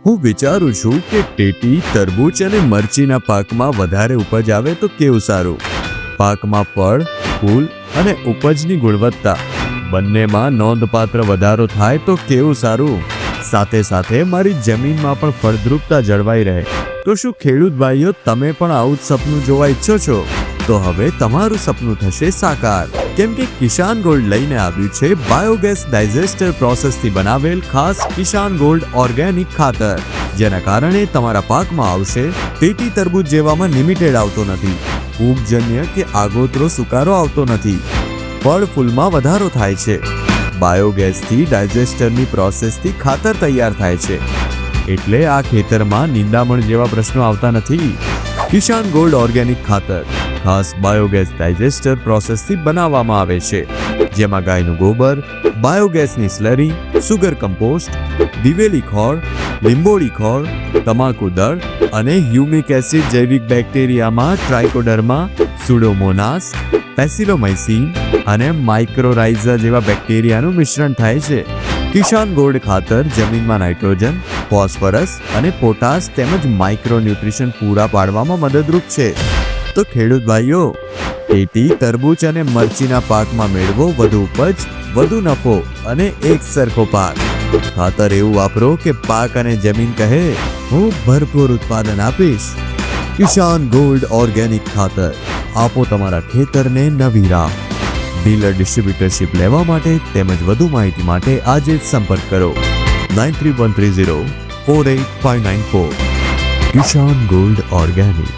હું વિચારું છું કે ટેટી, તરબૂચ અને મરચીના પાકમાં વધારે ઉપજ આવે તો કેવું સારું. પાકમાં ફળ, ફૂલ અને ઉપજની ગુણવત્તા બંનેમાં નોંધપાત્ર વધારો થાય તો કેવું સારું. સાથે સાથે મારી જમીનમાં પણ ફળદ્રુપતા જળવાઈ રહે. તો શું ખેડૂત ભાઈઓ તમે પણ આવું જ સપનું જોવા ઈચ્છો છો? તો હવે તમારું સપનું થશે સાકાર, કેમ કે કિસાન ગોલ્ડ લઈને આવ્યું છે બાયોગેસ ડાયજેસ્ટર પ્રોસેસથી બનાવેલ ખાસ કિસાન ગોલ્ડ ઓર્ગેનિક ખાતર, જેના કારણે તમારા પાકમાં આવશે ટેટી, તરબૂચ જેવામાં લિમિટેડ આવતો નથી, ફૂગજન્ય કે આગોતરો સુકારો આવતો નથી, ફળ ફૂલમાં વધારો થાય છે. બાયોગેસથી ડાયજેસ્ટરની પ્રોસેસથી ખાતર તૈયાર થાય છે, એટલે આ ખેતરમાં નિંદામણ જેવા પ્રશ્નો આવતા નથી. કિસાન ગોલ્ડ ઓર્ગેનિક ખાતર ખાસ બાયોગેસ ડાયજેસ્ટર પ્રોસેસથી બનાવવામાં આવે છે, જેમાં ગાયનું ગોબર, બાયોગેસની સ્લરી, સુગર કમ્પોસ્ટ, દિવેલી ખોળ, લીંબોળી ખોળ, તમાકુ દળ અને હ્યુમિક એસિડ જૈવિક બેક્ટેરિયામાં ટ્રાઇકોડર્મા, સુડોમોનાસ, પેસિલોમાઇસિન અને માઇક્રોરાઇઝા જેવા બેક્ટેરિયાનું મિશ્રણ થાય છે. કિસાન ગોલ્ડ ખાતર જમીનમાં નાઇટ્રોજન, ફોસ્ફરસ અને પોટાશ તેમજ માઇક્રોન્યુટ્રિશન પૂરા પાડવામાં મદદરૂપ છે. તો ખેડૂત ભાઈઓ, ટેટી, તરબૂચ અને મરચીના પાકમાં મેળવો વધુ ઉપજ, વધુ નફો અને એક સરખો પાક. ખાતર એવું વાપરો કે પાક અને જમીન કહે, હું ભરપૂર ઉત્પાદન આપીશ. કિસાન ગોલ્ડ ઓર્ગેનિક ખાતર આપો તમારા ખેતરને નવી રાહ. ડીલર ડિસ્ટ્રીબ્યુટરશિપ લેવા માટે તેમજ વધુ માહિતી માટે આજે જ સંપર્ક કરો 9313048594. કિસાન ગોલ્ડ ઓર્ગેનિક.